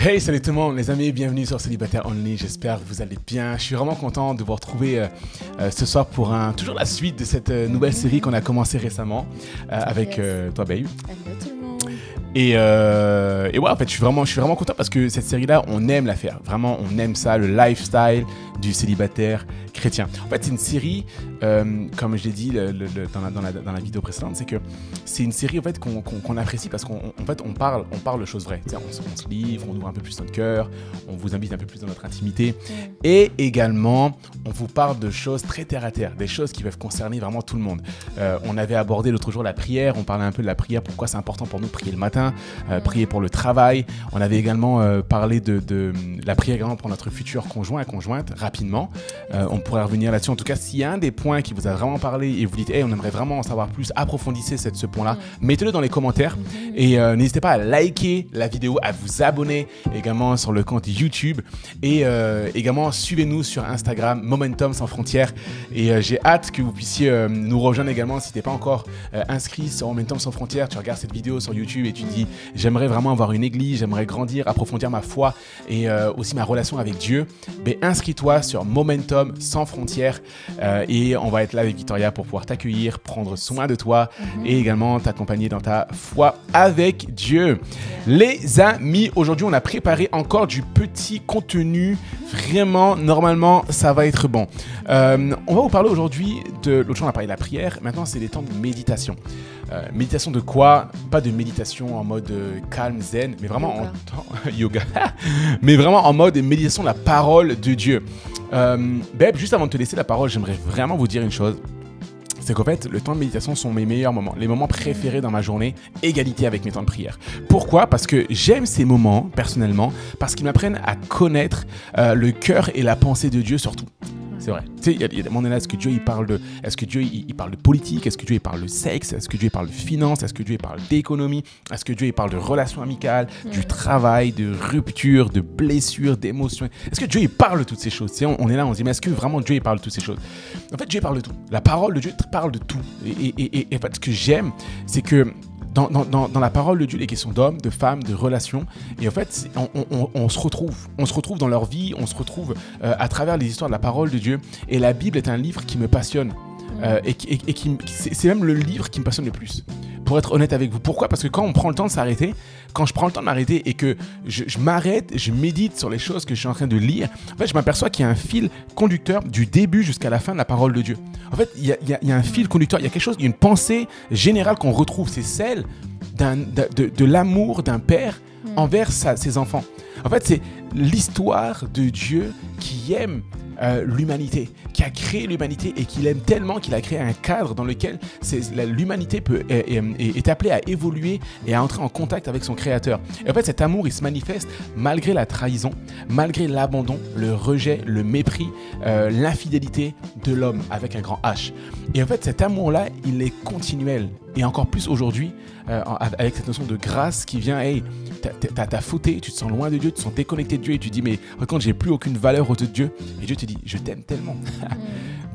Hey, salut tout le monde, les amis, bienvenue sur Célibataire Only. J'espère que vous allez bien. Je suis vraiment content de vous retrouver ce soir pour toujours la suite de cette nouvelle série qu'on a commencé récemment avec toi, Bayu. Hello tout le monde. Et ouais, en fait, je suis vraiment content parce que cette série-là, on aime la faire. Vraiment, on aime ça, le lifestyle du célibataire chrétien. En fait, c'est une série, comme je l'ai dit dans la vidéo précédente, c'est que c'est une série en fait qu'on apprécie parce qu'en fait, on parle de choses vraies. On se livre, on ouvre un peu plus notre cœur, on vous invite un peu plus dans notre intimité. Et également, on vous parle de choses très terre à terre, des choses qui peuvent concerner vraiment tout le monde. On avait abordé l'autre jour la prière, on parlait un peu de la prière, pourquoi c'est important pour nous de prier le matin, prier pour le travail. On avait également parlé de la prière également pour notre futur conjoint et conjointe, rapidement. On pourrait revenir là-dessus. En tout cas, s'il y a un des points qui vous a vraiment parlé et vous dites hey, on aimerait vraiment en savoir plus, approfondissez ce point-là, mettez-le dans les commentaires et n'hésitez pas à liker la vidéo, à vous abonner également sur le compte YouTube et également suivez-nous sur Instagram, Momentum sans frontières. Et j'ai hâte que vous puissiez nous rejoindre également si tu n'es pas encore inscrit sur Momentum sans frontières. Tu regardes cette vidéo sur YouTube et tu te dis j'aimerais vraiment avoir une église, j'aimerais grandir, approfondir ma foi et aussi ma relation avec Dieu. Ben, inscris-toi sur Momentum sans frontières et on va être là avec Victoria pour pouvoir t'accueillir, prendre soin de toi et également t'accompagner dans ta foi avec Dieu. Les amis, aujourd'hui on a préparé encore du petit contenu. Vraiment, normalement, ça va être bon. On va vous parler aujourd'hui de... L'autre jour on a parlé de la prière, maintenant c'est des temps de méditation. Méditation de quoi? Pas de méditation en mode calme, zen, mais vraiment yoga. En yoga. Mais vraiment en mode méditation de la parole de Dieu. Beb, juste avant de te laisser la parole, j'aimerais vraiment vous dire une chose. C'est qu'en fait, le temps de méditation sont mes meilleurs moments, les moments préférés dans ma journée, égalité avec mes temps de prière. Pourquoi? Parce que j'aime ces moments, personnellement, parce qu'ils m'apprennent à connaître le cœur et la pensée de Dieu surtout. C'est vrai. Tu sais, il y a des moments là, est-ce que Dieu il parle de, est-ce que Dieu il parle de politique, est-ce que Dieu il parle de sexe, est-ce que Dieu il parle de finance, est-ce que Dieu il parle d'économie, est-ce que Dieu il parle de relations amicales, du travail, de rupture, de blessures, d'émotions. Est-ce que Dieu il parle de toutes ces choses? Tu sais, on est là, on se dit mais est-ce que vraiment Dieu il parle de toutes ces choses? En fait, Dieu il parle de tout. La parole de Dieu parle de tout. Et en fait, ce que j'aime, c'est que dans la parole de Dieu, les questions d'hommes, de femmes, de relations, et en fait, on se retrouve dans leur vie, on se retrouve à travers les histoires de la parole de Dieu, et la Bible est un livre qui me passionne, c'est même le livre qui me passionne le plus, pour être honnête avec vous. Pourquoi? Parce que quand on prend le temps de s'arrêter, quand je prends le temps de m'arrêter et que je m'arrête, je médite sur les choses que je suis en train de lire, en fait, je m'aperçois qu'il y a un fil conducteur du début jusqu'à la fin de la parole de Dieu. En fait, il y a un fil conducteur, il y a quelque chose, il y a une pensée générale qu'on retrouve, c'est celle de l'amour d'un père envers ses enfants. En fait, c'est l'histoire de Dieu qui aime l'humanité, qui a créé l'humanité et qu'il aime tellement qu'il a créé un cadre dans lequel l'humanité est appelée à évoluer et à entrer en contact avec son créateur. Et en fait, cet amour, il se manifeste malgré la trahison, malgré l'abandon, le rejet, le mépris, l'infidélité de l'homme avec un grand H. Et en fait, cet amour-là, il est continuel. Et encore plus aujourd'hui, avec cette notion de grâce qui vient, hey, t'as fauté, tu te sens loin de Dieu, tu te sens déconnecté de Dieu et tu te dis, mais quand j'ai plus aucune valeur aux yeux de Dieu, et Dieu te dit, je t'aime tellement.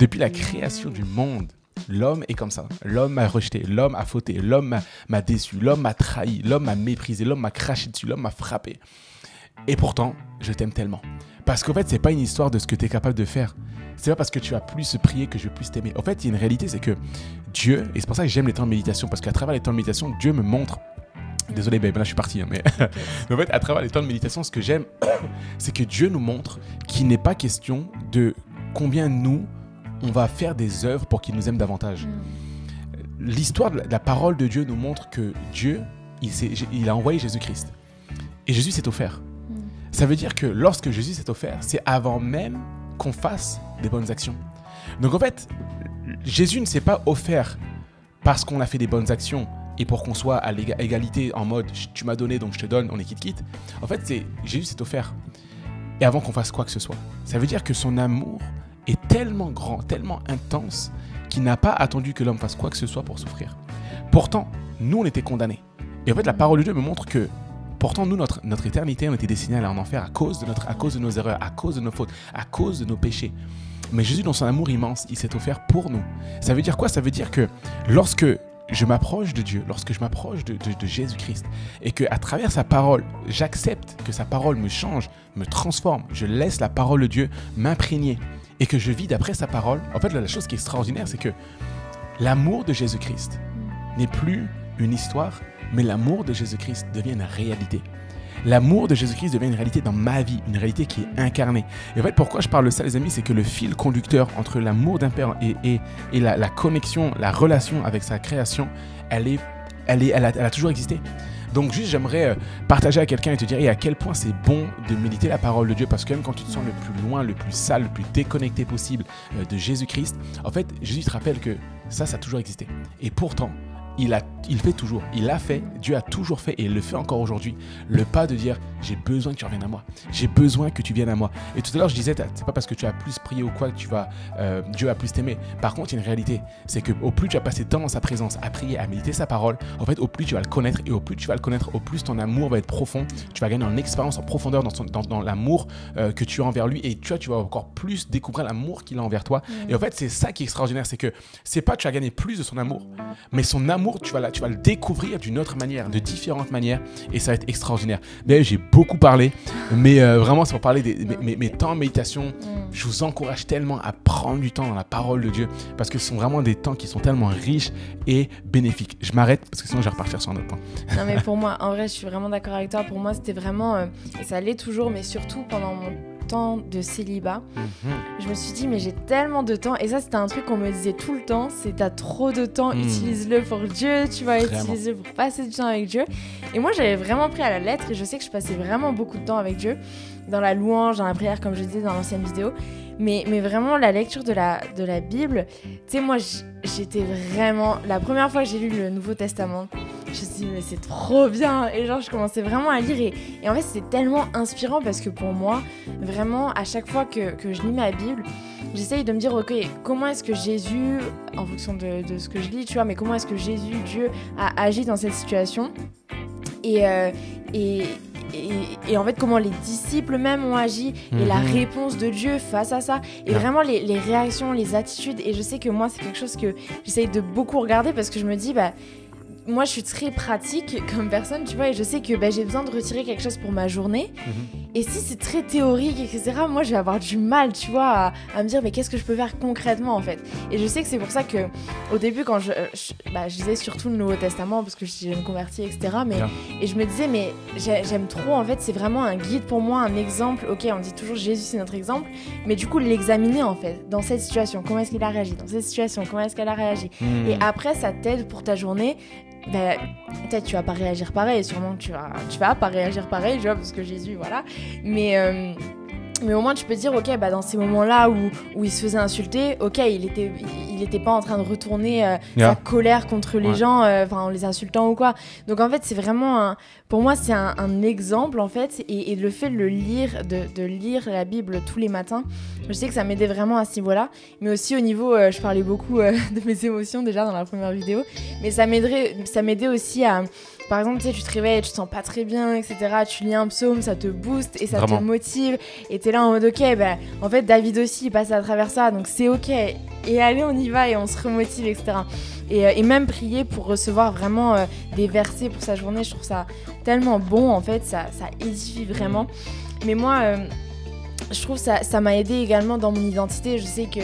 Depuis la création du monde, l'homme est comme ça. L'homme m'a rejeté, l'homme a fauté, l'homme m'a déçu, l'homme m'a trahi, l'homme m'a méprisé, l'homme m'a craché dessus, l'homme m'a frappé. Et pourtant, je t'aime tellement. Parce qu'en fait, c'est pas une histoire de ce que tu es capable de faire. C'est pas parce que tu as plus prié que je vais plus t'aimer. En fait, il y a une réalité, c'est que Dieu, et c'est pour ça que j'aime les temps de méditation, parce qu'à travers les temps de méditation, Dieu me montre. Désolé, babe, là je suis parti, hein, mais en fait, à travers les temps de méditation, ce que j'aime, c'est que Dieu nous montre qu'il n'est pas question de combien nous, on va faire des œuvres pour qu'il nous aime davantage. L'histoire de la parole de Dieu nous montre que Dieu, il a envoyé Jésus-Christ. Et Jésus s'est offert. Ça veut dire que lorsque Jésus s'est offert, c'est avant même qu'on fasse des bonnes actions. Donc en fait, Jésus ne s'est pas offert parce qu'on a fait des bonnes actions et pour qu'on soit à égalité en mode tu m'as donné donc je te donne, on est quitte. En fait, Jésus s'est offert. Et avant qu'on fasse quoi que ce soit. Ça veut dire que son amour est tellement grand, tellement intense qu'il n'a pas attendu que l'homme fasse quoi que ce soit pour souffrir. Pourtant, nous on était condamnés. Et en fait, la parole de Dieu me montre que pourtant, nous, notre éternité, on était destinés à aller en enfer à cause de nos erreurs, à cause de nos fautes, à cause de nos péchés. Mais Jésus, dans son amour immense, il s'est offert pour nous. Ça veut dire quoi? Ça veut dire que lorsque je m'approche de Dieu, lorsque je m'approche de Jésus-Christ, et qu'à travers sa parole, j'accepte que sa parole me change, me transforme, je laisse la parole de Dieu m'imprégner, et que je vis d'après sa parole, en fait, la chose qui est extraordinaire, c'est que l'amour de Jésus-Christ n'est plus une histoire, mais l'amour de Jésus-Christ devient une réalité. L'amour de Jésus-Christ devient une réalité dans ma vie, une réalité qui est incarnée. Et en fait, pourquoi je parle de ça, les amis, c'est que le fil conducteur entre l'amour d'un père et la connexion, la relation avec sa création, elle a toujours existé. Donc juste, j'aimerais partager à quelqu'un et te dire à quel point c'est bon de méditer la parole de Dieu, parce que même quand tu te sens le plus loin, le plus sale, le plus déconnecté possible de Jésus-Christ, en fait, Jésus te rappelle que ça a toujours existé. Et pourtant, il fait toujours, il a fait, Dieu a toujours fait et il le fait encore aujourd'hui. Le pas de dire j'ai besoin que tu reviennes à moi, j'ai besoin que tu viennes à moi. Et tout à l'heure je disais, c'est pas parce que tu as plus prié ou quoi que Dieu va plus t'aimer. Par contre, il y a une réalité, c'est que au plus tu vas passer de temps dans sa présence, à prier, à méditer sa parole, en fait, au plus tu vas le connaître, et au plus tu vas le connaître, au plus ton amour va être profond. Tu vas gagner en expérience, en profondeur dans l'amour que tu as envers lui, et tu vas encore plus découvrir l'amour qu'il a envers toi. Et en fait, c'est ça qui est extraordinaire, c'est que c'est pas que tu vas gagner plus de son amour, mais son amour, tu vas le découvrir d'une autre manière, de différentes manières, et ça va être extraordinaire. D'ailleurs, j'ai beaucoup parlé, mais vraiment, c'est pour parler de mes temps en méditation. Je vous encourage tellement à prendre du temps dans la parole de Dieu, parce que ce sont vraiment des temps qui sont tellement riches et bénéfiques. Je m'arrête, parce que sinon, je vais repartir sur un autre point. Non, mais pour moi, en vrai, je suis vraiment d'accord avec toi. Pour moi, c'était vraiment, et ça l'est toujours, mais surtout pendant mon temps de célibat, je me suis dit mais j'ai tellement de temps, et ça c'était un truc qu'on me disait tout le temps, c'est t'as trop de temps, utilise-le pour Dieu, tu vas utiliser pour passer du temps avec Dieu. Et moi j'avais vraiment pris à la lettre, et je sais que je passais vraiment beaucoup de temps avec Dieu, dans la louange, dans la prière, comme je disais dans l'ancienne vidéo, mais vraiment la lecture de la Bible, tu sais, moi j'étais vraiment, la première fois que j'ai lu le Nouveau Testament, je me suis dit mais c'est trop bien, et genre je commençais vraiment à lire, et en fait c'était tellement inspirant, parce que pour moi vraiment à chaque fois que je lis ma Bible, j'essaye de me dire ok, comment est-ce que Jésus, en fonction de ce que je lis, tu vois, mais comment est-ce que Jésus, Dieu a agi dans cette situation, et en fait comment les disciples même ont agi, et la réponse de Dieu face à ça, et vraiment les réactions, les attitudes. Et je sais que moi c'est quelque chose que j'essaye de beaucoup regarder, parce que je me dis moi je suis très pratique comme personne, tu vois, et je sais que j'ai besoin de retirer quelque chose pour ma journée, et si c'est très théorique, etc., moi je vais avoir du mal, tu vois, à me dire mais qu'est-ce que je peux faire concrètement en fait. Et je sais que c'est pour ça que au début quand je lisais surtout le Nouveau Testament, parce que je me convertis, etc., et je me disais mais j'aime trop, en fait c'est vraiment un guide pour moi, un exemple. Ok, on dit toujours Jésus c'est notre exemple, mais du coup l'examiner en fait, dans cette situation, comment est-ce qu'il a réagi, dans cette situation, comment est-ce qu'elle a réagi, et après ça t'aide pour ta journée. Peut-être tu vas pas réagir pareil, sûrement que tu vas pas réagir pareil, tu vois, parce que Jésus, voilà, mais au moins tu peux te dire ok, dans ces moments-là où il se faisait insulter, ok, il était pas en train de retourner sa colère contre les gens, en les insultant ou quoi. Donc en fait c'est vraiment pour moi c'est un exemple en fait, et le fait de le lire, de lire la Bible tous les matins, je sais que ça m'aidait vraiment à ce niveau-là, mais aussi au niveau, je parlais beaucoup de mes émotions déjà dans la première vidéo, mais ça m'aidait aussi à, par exemple, tu sais, tu te réveilles, tu te sens pas très bien, etc. Tu lis un psaume, ça te booste et ça te motive. Et t'es là en mode, ok, en fait, David aussi, il passe à travers ça, donc c'est ok. Et allez, on y va et on se remotive, etc. Et même prier pour recevoir vraiment des versets pour sa journée, je trouve ça tellement bon, en fait, ça édifie vraiment. Mais moi, je trouve ça m'a aidé également dans mon identité. Je sais que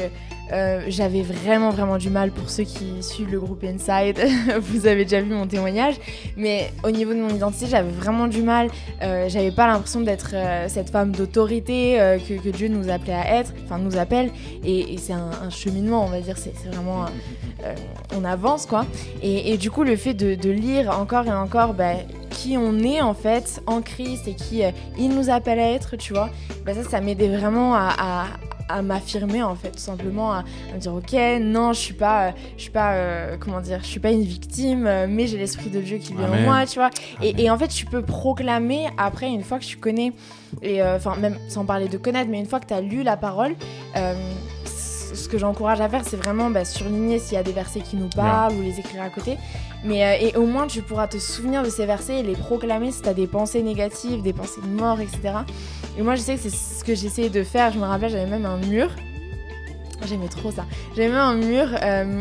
j'avais vraiment du mal, pour ceux qui suivent le groupe Inside, vous avez déjà vu mon témoignage, mais au niveau de mon identité j'avais vraiment du mal, j'avais pas l'impression d'être cette femme d'autorité que Dieu nous appelait à être, enfin nous appelle, et c'est un cheminement, on va dire, c'est vraiment on avance quoi, et du coup le fait de lire encore et encore qui on est en fait en Christ, et qui il nous appelle à être, tu vois, ça m'aidait vraiment à m'affirmer en fait, tout simplement à me dire ok, non, je suis pas comment dire, je suis pas une victime, mais j'ai l'esprit de Dieu qui vit en moi, tu vois, et en fait tu peux proclamer après, une fois que tu connais, et même sans parler de connaître, mais une fois que tu as lu la parole, ce que j'encourage à faire, c'est vraiment surligner s'il y a des versets qui nous parlent, ou les écrire à côté, mais et au moins tu pourras te souvenir de ces versets et les proclamer si tu as des pensées négatives, des pensées de mort, etc. Et moi je sais que c'est ce que j'essayais de faire. Je me rappelle, j'avais même un mur J'aimais trop ça. J'aimais un mur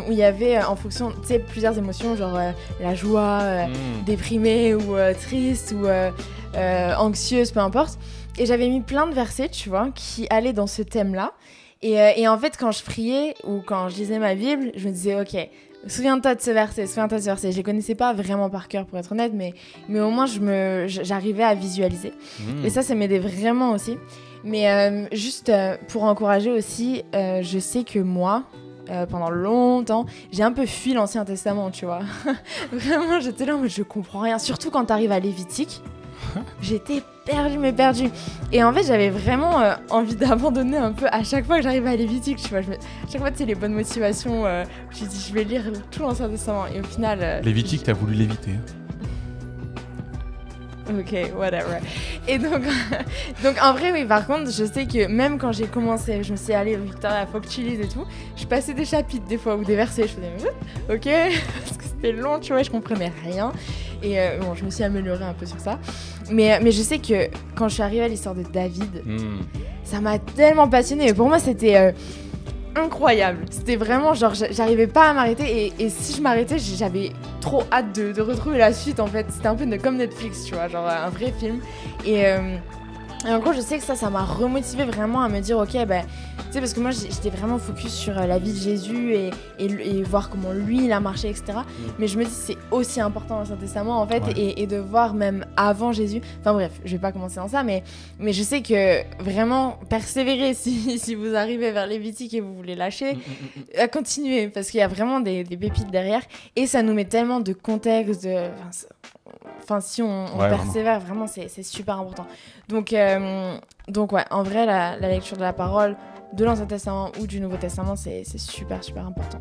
où il y avait en fonction, tu sais, plusieurs émotions, genre la joie, déprimée ou triste ou anxieuse, peu importe. Et j'avais mis plein de versets, tu vois, qui allaient dans ce thème-là. Et en fait, quand je priais ou quand je lisais ma Bible, je me disais, ok, souviens-toi de ce verset, souviens-toi de ce verset. Je les connaissais pas vraiment par cœur, pour être honnête, mais au moins, j'arrivais à visualiser. Et ça m'aidait vraiment aussi. Mais juste pour encourager aussi, je sais que moi, pendant longtemps, j'ai un peu fui l'Ancien Testament, tu vois. Vraiment, j'étais là, mais je comprends rien. Surtout quand t'arrives à Lévitique, j'étais perdue. Et en fait, j'avais vraiment envie d'abandonner un peu à chaque fois que j'arrivais à Lévitique, tu vois. À chaque fois, tu sais, les bonnes motivations, je me dis, je vais lire tout l'Ancien Testament. Et au final... Lévitique, t'as voulu l'éviter. Ok, whatever. Et donc en vrai, oui, par contre, je sais que même quand j'ai commencé, je me suis dit, allez, Victoria, faut que tu lises et tout, je passais des chapitres des fois ou des versets, je faisais, ok, parce que c'était long, tu vois, je comprenais rien. Et bon, je me suis améliorée un peu sur ça. Mais je sais que quand je suis arrivée à l'histoire de David, ça m'a tellement passionnée. Et pour moi, c'était... incroyable, c'était vraiment genre j'arrivais pas à m'arrêter et si je m'arrêtais j'avais trop hâte de retrouver la suite en fait, c'était un peu comme Netflix, tu vois, genre un vrai film et en gros je sais que ça m'a remotivée vraiment à me dire ok tu sais parce que moi j'étais vraiment focus sur la vie de Jésus et voir comment lui il a marché etc, mais je me dis c'est aussi important l'Ancien Testament en fait et de voir même avant Jésus, enfin bref je vais pas commencer dans ça mais je sais que vraiment persévérer si vous arrivez vers Lévitique et vous voulez lâcher, à continuer parce qu'il y a vraiment des pépites derrière et ça nous met tellement de contexte enfin si on persévère vraiment c'est super important donc ouais en vrai la lecture de la parole de l'Ancien Testament ou du Nouveau Testament c'est super important.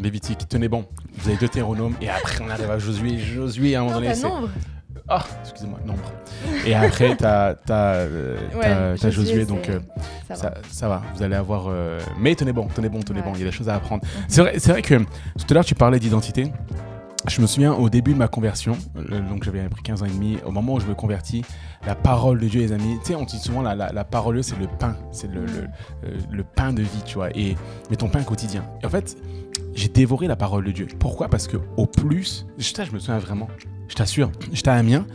Lévitique, tenez bon, vous avez Deutéronome et après on arrive à Josué à un moment donné c'est... Nombre. Ah, excusez-moi, nombre. Et après t'as Josué donc ça va, vous allez avoir mais tenez bon, il y a des choses à apprendre. C'est vrai que tout à l'heure tu parlais d'identité. Je me souviens au début de ma conversion, donc j'avais pris 15 ans et demi, au moment où je me convertis, la parole de Dieu, les amis, tu sais, on dit souvent la parole, c'est le pain, c'est le pain de vie, tu vois, mais ton pain quotidien. Et en fait, j'ai dévoré la parole de Dieu. Pourquoi ? Parce que au plus, je me souviens vraiment, je t'assure, j'étais à Amiens,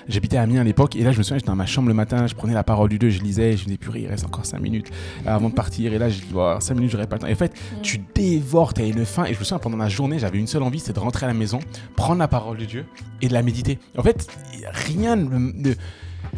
j'habitais à Amiens à l'époque, et là je me souviens, j'étais dans ma chambre le matin, je prenais la parole de Dieu, je lisais, et je me disais, purée, il reste encore 5 minutes avant de partir, et là je dis, 5 minutes, j'aurais pas le temps. Et en fait, tu dévores, t'as une faim, et je me souviens, pendant ma journée, j'avais une seule envie, c'est de rentrer à la maison, prendre la parole de Dieu, et de la méditer. En fait, rien ne...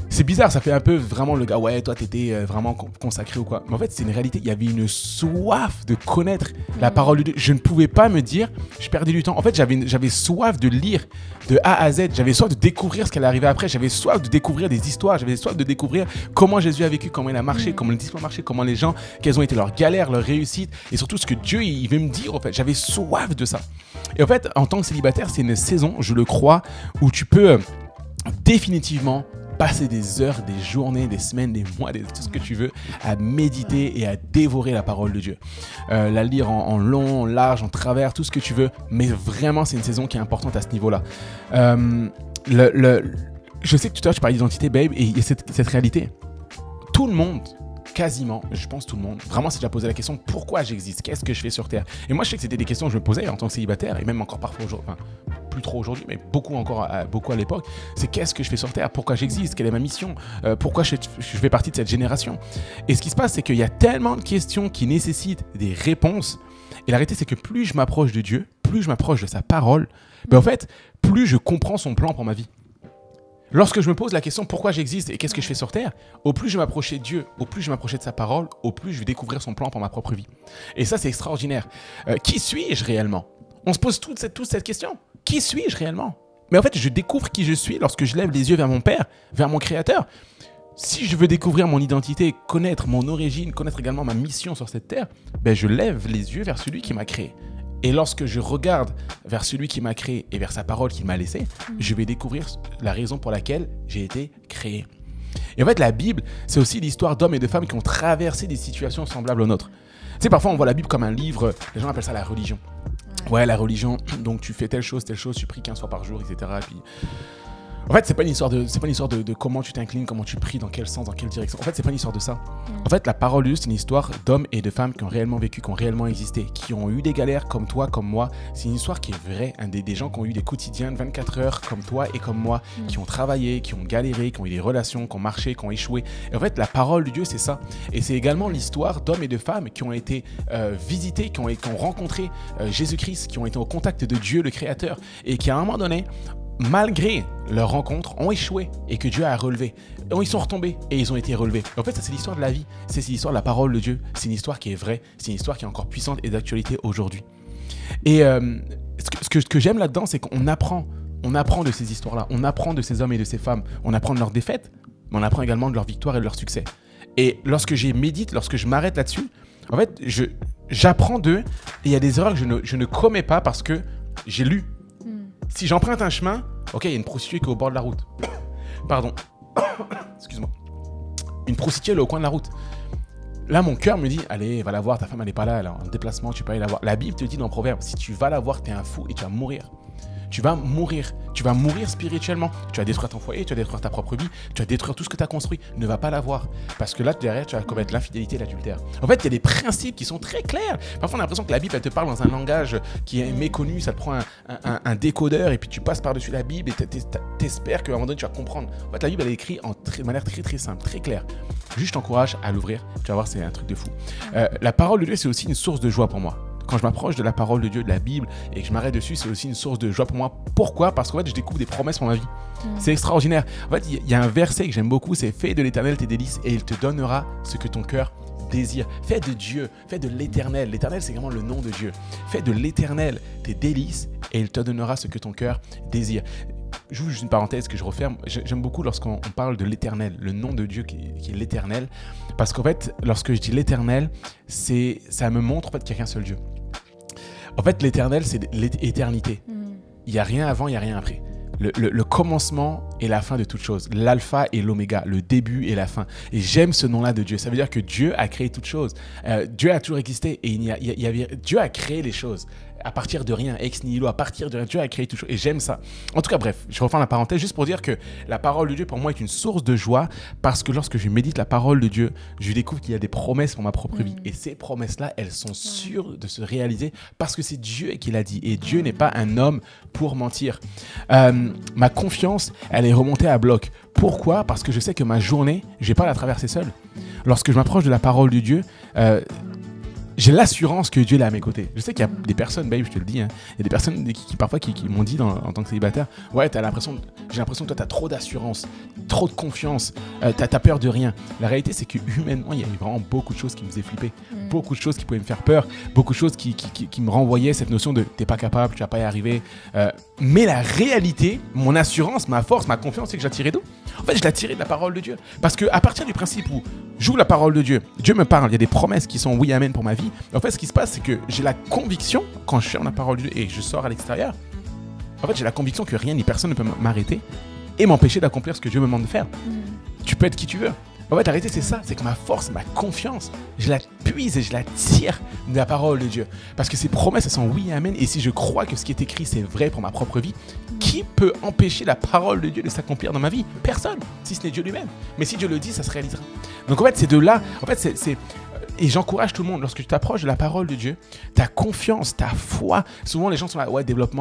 C'est bizarre, ça fait un peu vraiment le gars, ouais, toi t'étais vraiment consacré ou quoi. Mais en fait, c'est une réalité, il y avait une soif de connaître la parole de Dieu. Je ne pouvais pas me dire, je perdais du temps. En fait, j'avais soif de lire de A à Z. J'avais soif de découvrir ce qui allait arriver après. J'avais soif de découvrir des histoires. J'avais soif de découvrir comment Jésus a vécu, comment il a marché, comment le disciple a marché, comment les gens, quelles ont été leurs galères, leurs réussites. Et surtout, ce que Dieu, il veut me dire, en fait. J'avais soif de ça. Et en fait, en tant que célibataire, c'est une saison, je le crois, où tu peux définitivement passer des heures, des journées, des semaines, des mois, tout ce que tu veux, à méditer et à dévorer la parole de Dieu. La lire en long, en large, en travers, tout ce que tu veux. Mais vraiment, c'est une saison qui est importante à ce niveau-là. Je sais que tout à l'heure, tu parlais d'identité, babe, et il y a cette réalité. Tout le monde, quasiment, je pense tout le monde, vraiment s'est déjà posé la question, pourquoi j'existe ? Qu'est-ce que je fais sur Terre ? Et moi, je sais que c'était des questions que je me posais en tant que célibataire, et même encore parfois aujourd'hui, enfin, plus trop aujourd'hui, mais beaucoup à l'époque, c'est qu'est-ce que je fais sur Terre ? Pourquoi j'existe ? Quelle est ma mission ? Pourquoi je fais partie de cette génération ? Et ce qui se passe, c'est qu'il y a tellement de questions qui nécessitent des réponses, et la réalité, c'est que plus je m'approche de Dieu, plus je m'approche de sa parole, en fait, plus je comprends son plan pour ma vie. Lorsque je me pose la question pourquoi j'existe et qu'est-ce que je fais sur Terre, au plus je m'approchais de Dieu, au plus je m'approchais de sa parole, au plus je vais découvrir son plan pour ma propre vie. Et ça, c'est extraordinaire. Qui suis-je réellement ? On se pose toute cette question. Qui suis-je réellement ? Mais en fait, je découvre qui je suis lorsque je lève les yeux vers mon Père, vers mon Créateur. Si je veux découvrir mon identité, connaître mon origine, connaître également ma mission sur cette terre, je lève les yeux vers celui qui m'a créé. Et lorsque je regarde vers celui qui m'a créé et vers sa parole qu'il m'a laissée, je vais découvrir la raison pour laquelle j'ai été créé. Et en fait, la Bible, c'est aussi l'histoire d'hommes et de femmes qui ont traversé des situations semblables aux nôtres. Tu sais, parfois on voit la Bible comme un livre, les gens appellent ça la religion. Ouais, la religion, donc tu fais telle chose, tu pries 15 fois par jour, etc. Et puis... En fait, c'est pas une histoire de comment tu t'inclines, comment tu pries, dans quel sens, dans quelle direction. En fait, c'est pas une histoire de ça. En fait, la parole de Dieu, c'est une histoire d'hommes et de femmes qui ont réellement vécu, qui ont réellement existé, qui ont eu des galères comme toi, comme moi. C'est une histoire qui est vraie. Des gens qui ont eu des quotidiens de 24 heures comme toi et comme moi, qui ont travaillé, qui ont galéré, qui ont eu des relations, qui ont marché, qui ont échoué. Et en fait, la parole de Dieu, c'est ça. Et c'est également l'histoire d'hommes et de femmes qui ont été visités, qui ont rencontré Jésus-Christ, qui ont été au contact de Dieu, le Créateur, et qui à un moment donné, malgré leur rencontre, ont échoué et que Dieu a relevé. Ils sont retombés et ils ont été relevés. En fait, ça, c'est l'histoire de la vie. C'est l'histoire de la parole de Dieu. C'est une histoire qui est vraie. C'est une histoire qui est encore puissante et d'actualité aujourd'hui. Et ce que j'aime là-dedans, c'est qu'on apprend. On apprend de ces histoires-là. On apprend de ces hommes et de ces femmes. On apprend de leurs défaites, mais on apprend également de leurs victoires et de leurs succès. Et lorsque j'y médite, lorsque je m'arrête là-dessus, en fait, j'apprends d'eux. Et il y a des erreurs que je ne commets pas parce que j'ai lu. Si j'emprunte un chemin, ok, il y a une prostituée qui est au bord de la route. Pardon. Excuse-moi. Une prostituée, elle est au coin de la route. Là, mon cœur me dit, allez, va la voir, ta femme, elle n'est pas là, elle est en déplacement, tu peux aller la voir. La Bible te dit dans Proverbe, si tu vas la voir, tu es un fou et tu vas mourir. Tu vas mourir spirituellement. Tu vas détruire ton foyer, tu vas détruire ta propre vie, tu vas détruire tout ce que tu as construit. Ne va pas la voir. Parce que là, derrière, tu vas commettre l'infidélité et l'adultère. En fait, il y a des principes qui sont très clairs. Parfois, on a l'impression que la Bible, elle te parle dans un langage qui est méconnu. Ça te prend un décodeur et puis tu passes par-dessus la Bible et t'espères qu'à un moment donné, tu vas comprendre. En fait, la Bible, elle est écrite de manière très, très simple, très claire. Juste, je t'encourage à l'ouvrir. Tu vas voir, c'est un truc de fou. La parole de Dieu, c'est aussi une source de joie pour moi. Quand je m'approche de la parole de Dieu, de la Bible, et que je m'arrête dessus, c'est aussi une source de joie pour moi. Pourquoi ? Parce qu'en fait, je découvre des promesses pour ma vie. C'est extraordinaire. En fait, il y a un verset que j'aime beaucoup, c'est « Fais de l'Éternel tes délices et il te donnera ce que ton cœur désire. » Fais de Dieu, fais de l'Éternel. L'Éternel, c'est vraiment le nom de Dieu. Fais de l'Éternel tes délices et il te donnera ce que ton cœur désire. J'ouvre juste une parenthèse que je referme. J'aime beaucoup lorsqu'on parle de l'Éternel, le nom de Dieu qui est l'Éternel. Parce qu'en fait, lorsque je dis l'Éternel, ça me montre en fait qu'il n'y a qu'un seul Dieu. En fait, l'éternel, c'est l'éternité. Il n'y a rien avant, il n'y a rien après. Le commencement et la fin de toute chose. L'alpha et l'oméga, le début et la fin. Et j'aime ce nom-là de Dieu. Ça veut dire que Dieu a créé toutes choses. Dieu a toujours existé et Dieu a créé les choses. À partir de rien, ex nihilo, à partir de rien, Dieu a créé tout chose. Et j'aime ça. En tout cas, bref, je referme la parenthèse juste pour dire que la parole de Dieu, pour moi, est une source de joie parce que lorsque je médite la parole de Dieu, je découvre qu'il y a des promesses pour ma propre vie. Et ces promesses-là, elles sont sûres de se réaliser parce que c'est Dieu qui l'a dit. Et Dieu n'est pas un homme pour mentir. Ma confiance, elle est remontée à bloc. Pourquoi ? Parce que je sais que ma journée, je ne vais pas la traverser seule. Lorsque je m'approche de la parole de Dieu, j'ai l'assurance que Dieu est à mes côtés. Je sais qu'il y a des personnes, babe, je te le dis, hein, il y a des personnes qui parfois qui m'ont dit en tant que célibataire, ouais, j'ai l'impression que toi, tu as trop d'assurance, trop de confiance, tu as peur de rien. La réalité, c'est que humainement, il y a vraiment beaucoup de choses qui me faisaient flipper, beaucoup de choses qui pouvaient me faire peur, beaucoup de choses qui me renvoyaient cette notion de t'es pas capable, tu vas pas y arriver. Mais la réalité, mon assurance, ma force, ma confiance, c'est que je la tirais d'où ? En fait, je la tirais de la parole de Dieu. Parce qu'à partir du principe où j'ouvre la parole de Dieu, Dieu me parle, il y a des promesses qui sont oui, amen pour ma vie. En fait, ce qui se passe, c'est que j'ai la conviction, quand je ferme la parole de Dieu et que je sors à l'extérieur, en fait, j'ai la conviction que rien ni personne ne peut m'arrêter et m'empêcher d'accomplir ce que Dieu me demande de faire. Tu peux être qui tu veux. En fait, la réalité, c'est ça, c'est que ma force, ma confiance, je la puise et je la tire de la parole de Dieu. Parce que ces promesses, elles sont oui et amen. Et si je crois que ce qui est écrit, c'est vrai pour ma propre vie, qui peut empêcher la parole de Dieu de s'accomplir dans ma vie ? Personne, si ce n'est Dieu lui-même. Mais si Dieu le dit, ça se réalisera. Donc en fait, c'est de là, et j'encourage tout le monde, lorsque tu t'approches de la parole de Dieu, ta confiance, ta foi, souvent les gens sont là, ouais, développe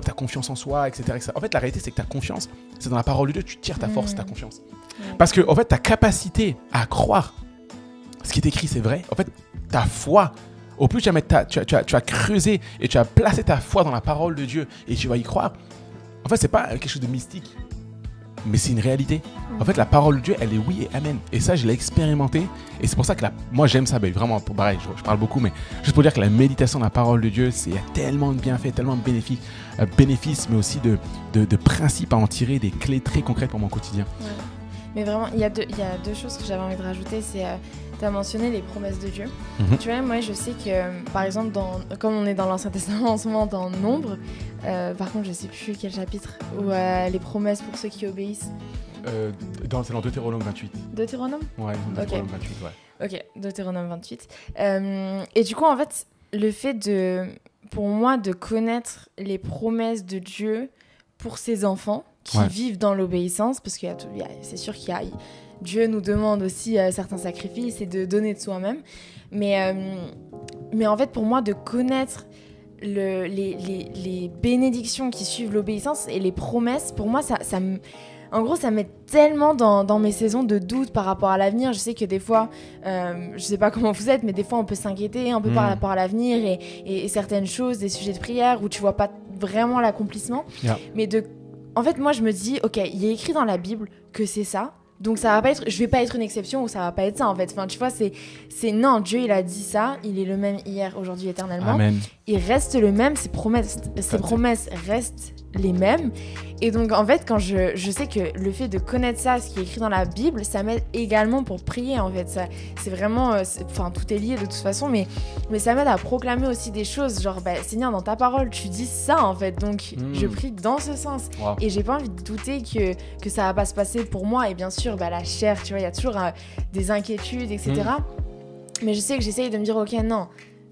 ta confiance en soi, etc. En fait, la réalité, c'est que ta confiance, c'est dans la parole de Dieu, tu tires ta force, ta confiance. Parce que, en fait, ta capacité à croire ce qui est écrit, c'est vrai. En fait, ta foi, au plus tu vas creuser et tu vas placer ta foi dans la parole de Dieu et tu vas y croire. En fait, c'est pas quelque chose de mystique, mais c'est une réalité. En fait, la parole de Dieu, elle est oui et amen. Et ça, je l'ai expérimenté. Et c'est pour ça que moi, j'aime ça. Vraiment, pareil, je parle beaucoup, mais juste pour dire que la méditation de la parole de Dieu, il y a tellement de bienfaits, tellement de bénéfices, mais aussi de principes à en tirer, des clés très concrètes pour mon quotidien. Ouais. Mais vraiment, il y a deux choses que j'avais envie de rajouter. C'est, tu as mentionné les promesses de Dieu. Tu vois, moi, je sais que, par exemple, comme on est dans l'Ancien Testament en ce moment, dans Nombre, par contre, je ne sais plus quel chapitre, où les promesses pour ceux qui obéissent. C'est dans Deutéronome 28. Deutéronome ? Ouais, Deutéronome 28, ouais. Ok, Deutéronome 28. Et du coup, en fait, le fait pour moi, de connaître les promesses de Dieu pour ses enfants, qui vivent dans l'obéissance, parce que c'est sûr qu'il y a... Dieu nous demande aussi certains sacrifices et de donner de soi-même. Mais en fait, pour moi, de connaître les bénédictions qui suivent l'obéissance et les promesses, pour moi, en gros, ça m'aide tellement dans mes saisons de doute par rapport à l'avenir. Je sais que des fois, je sais pas comment vous êtes, mais des fois, on peut s'inquiéter un peu par rapport à l'avenir et certaines choses, des sujets de prière où tu vois pas vraiment l'accomplissement. Yeah. Mais en fait, moi, je me dis, ok, il est écrit dans la Bible que c'est ça. Donc ça va pas être, je vais pas être une exception ou ça va pas être ça en fait. Enfin, tu vois, c'est non, Dieu il a dit ça, il est le même hier, aujourd'hui, éternellement. Amen. Il reste le même, ses promesses restent les mêmes. Et donc en fait, quand je sais que le fait de connaître ça, ce qui est écrit dans la Bible, ça m'aide également pour prier en fait. C'est vraiment, enfin tout est lié de toute façon, mais ça m'aide à proclamer aussi des choses. Genre, Seigneur, dans ta parole, tu dis ça en fait. Donc je prie dans ce sens. Wow. Et j'ai pas envie de douter que ça va pas se passer pour moi. Et bien sûr, la chair, tu vois, il y a toujours des inquiétudes, etc. Mais je sais que j'essaye de me dire, ok, non.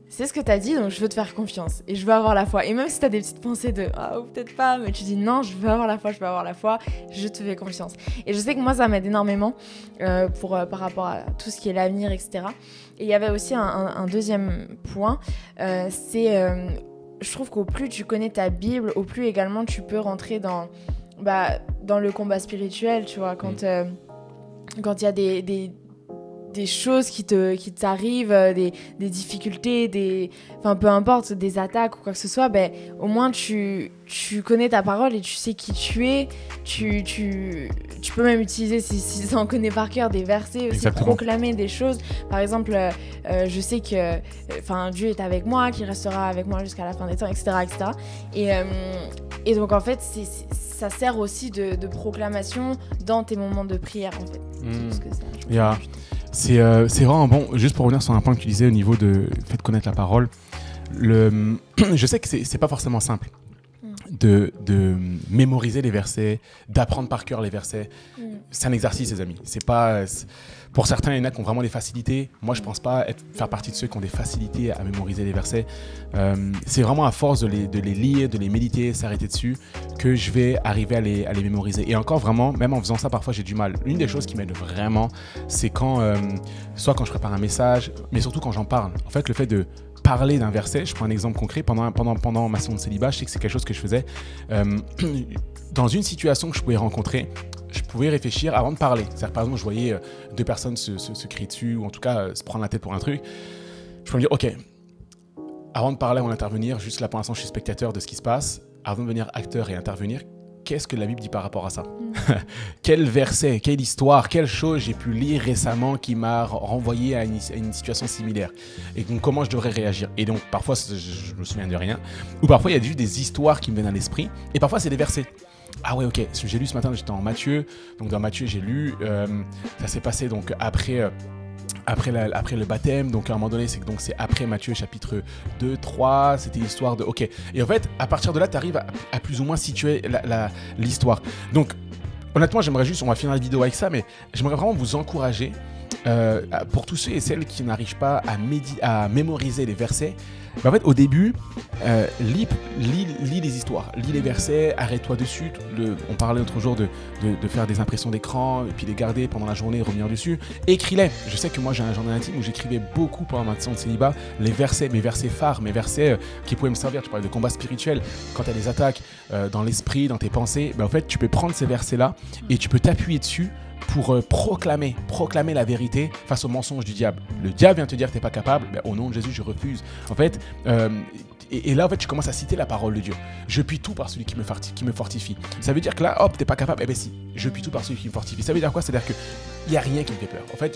C'est ce que t'as dit, donc je veux te faire confiance et je veux avoir la foi. Et même si t'as des petites pensées de ou peut-être pas, mais tu dis non, je veux avoir la foi, je te fais confiance. Et je sais que moi ça m'aide énormément par rapport à tout ce qui est l'avenir, etc. Et il y avait aussi un deuxième point, je trouve qu'au plus tu connais ta Bible, au plus également tu peux rentrer dans le combat spirituel, tu vois, quand il y a des choses qui t'arrivent, des difficultés, enfin peu importe, des attaques ou quoi que ce soit, au moins tu connais ta parole et tu sais qui tu es. Tu peux même utiliser, si tu en connais par cœur, des versets aussi. Exactement. Proclamer des choses. Par exemple, je sais que Dieu est avec moi, qu'il restera avec moi jusqu'à la fin des temps, etc. Et donc en fait, ça sert aussi de proclamation dans tes moments de prière en fait. C'est que ça, c'est vraiment bon. Juste pour revenir sur un point que tu disais au niveau de fait de connaître la parole, je sais que c'est pas forcément simple de mémoriser les versets, d'apprendre par cœur les versets. C'est un exercice, les amis. C'est pas pour certains, il y en a qui ont vraiment des facilités. Moi, je pense pas faire partie de ceux qui ont des facilités à mémoriser les versets. C'est vraiment à force de les lire, de les méditer, s'arrêter dessus, que je vais arriver à les mémoriser. Et encore vraiment, même en faisant ça, parfois j'ai du mal. Une des choses qui m'aide vraiment, c'est soit quand je prépare un message, mais surtout quand j'en parle. En fait, le fait de parler d'un verset, je prends un exemple concret, pendant ma saison de célibat, je sais que c'est quelque chose que je faisais. Dans une situation que je pouvais rencontrer, je pouvais réfléchir avant de parler. C'est-à-dire, par exemple, je voyais deux personnes se crier dessus, ou en tout cas se prendre la tête pour un truc. Je peux me dire, ok, avant de parler, avant d'intervenir, juste là pour l'instant, je suis spectateur de ce qui se passe. Avant de devenir acteur et intervenir, qu'est-ce que la Bible dit par rapport à ça ? Quel verset, quelle histoire, quelle chose j'ai pu lire récemment qui m'a renvoyé à une situation similaire ? Et donc, comment je devrais réagir ? Et donc, parfois, je me souviens de rien. Ou parfois, il y a juste des histoires qui me viennent à l'esprit. Et parfois, c'est des versets. Ah ouais, ok. J'ai lu ce matin, j'étais en Matthieu. Donc, dans Matthieu, j'ai lu. Ça s'est passé donc après le baptême, donc à un moment donné, c'est après Matthieu chapitre 2, 3, c'était l'histoire de... Ok, et en fait, à partir de là, tu arrives à plus ou moins situer l'histoire. Donc, honnêtement, j'aimerais juste, on va finir la vidéo avec ça, mais j'aimerais vraiment vous encourager, pour tous ceux et celles qui n'arrivent pas à mémoriser les versets, en fait, au début, lis les histoires, lis les versets, arrête-toi dessus. On parlait l'autre jour de faire des impressions d'écran et puis les garder pendant la journée et revenir dessus. Écris-les. Je sais que moi, j'ai un journal intime où j'écrivais beaucoup pendant ma saison de célibat, mes versets phares, mes versets qui pouvaient me servir. Tu parlais de combat spirituel. Quand tu as des attaques dans l'esprit, dans tes pensées, en fait, tu peux prendre ces versets-là et tu peux t'appuyer dessus pour proclamer la vérité face au mensonge du diable. Le diable vient te dire que tu n'es pas capable, au nom de Jésus, je refuse. En fait, et là, en fait, tu commences à citer la parole de Dieu. Je puis tout par celui qui me fortifie. Ça veut dire que là, hop, t'es pas capable. Si, je puis tout par celui qui me fortifie. Ça veut dire quoi ? C'est-à-dire qu'il n'y a rien qui me fait peur. En fait,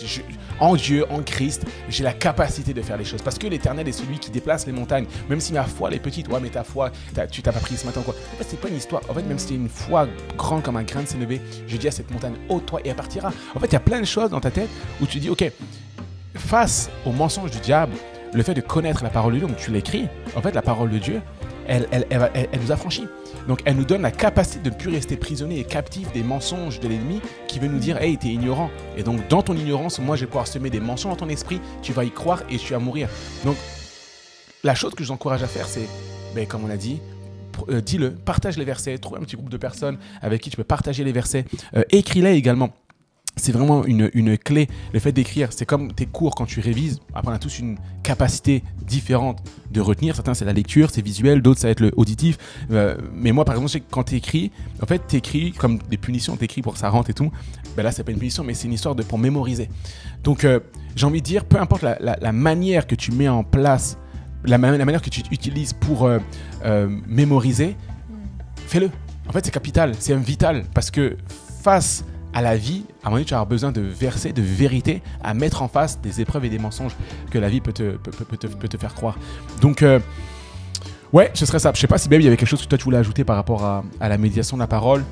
en Dieu, en Christ, j'ai la capacité de faire les choses. Parce que l'Éternel est celui qui déplace les montagnes. Même si ma foi, elle est petite. Ouais, mais ta foi, tu t'as pas pris ce matin, quoi. En fait, c'est pas une histoire. En fait, même si c'est une foi grande comme un grain de sénévé, je dis à cette montagne, ôte-toi et elle partira. En fait, il y a plein de choses dans ta tête où tu dis, ok, face au mensonge du diable, le fait de connaître la parole de Dieu, donc tu l'écris, en fait, la parole de Dieu, elle nous affranchit. Donc, elle nous donne la capacité de ne plus rester prisonnier et captif des mensonges de l'ennemi qui veut nous dire « Hey, t'es ignorant ». Et donc, dans ton ignorance, moi, je vais pouvoir semer des mensonges dans ton esprit, tu vas y croire et tu vas mourir. Donc, la chose que je vous encourage à faire, c'est, comme on a dit, dis-le, partage les versets, trouve un petit groupe de personnes avec qui tu peux partager les versets, écris-les également. C'est vraiment une clé, le fait d'écrire. C'est comme tes cours quand tu révises. Après, on a tous une capacité différente de retenir. Certains, c'est la lecture, c'est visuel. D'autres, ça va être le auditif. Mais moi, par exemple, je sais que quand tu écris, en fait, tu écris comme des punitions. Tu écris pour que ça rentre et tout. Ben là, c'est pas une punition, mais c'est une histoire pour mémoriser. Donc, j'ai envie de dire, peu importe la manière que tu mets en place, la manière que tu utilises pour mémoriser, fais-le. En fait, c'est capital, c'est vital. Parce que face à la vie, à un moment donné, tu vas avoir besoin de versets, de vérité à mettre en face des épreuves et des mensonges que la vie peut te faire croire. Donc, ouais, ce serait ça. Je sais pas si Babe, il y avait quelque chose que toi tu voulais ajouter par rapport à la médiation de la parole.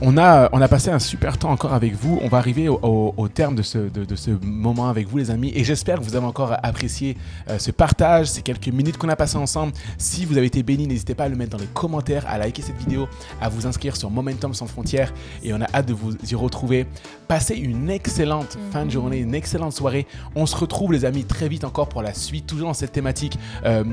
On a passé un super temps encore avec vous. On va arriver au terme de ce moment avec vous, les amis. Et j'espère que vous avez encore apprécié ce partage, ces quelques minutes qu'on a passées ensemble. Si vous avez été bénis, n'hésitez pas à le mettre dans les commentaires, à liker cette vidéo, à vous inscrire sur Momentum Sans Frontières. Et on a hâte de vous y retrouver. Passez une excellente fin de journée, une excellente soirée. On se retrouve, les amis, très vite encore pour la suite, toujours dans cette thématique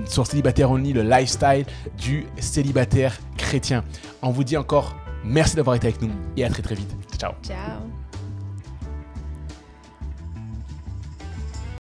sur Célibataire Only, le lifestyle du célibataire chrétien. On vous dit encore merci d'avoir été avec nous et à très très vite. Ciao. Ciao.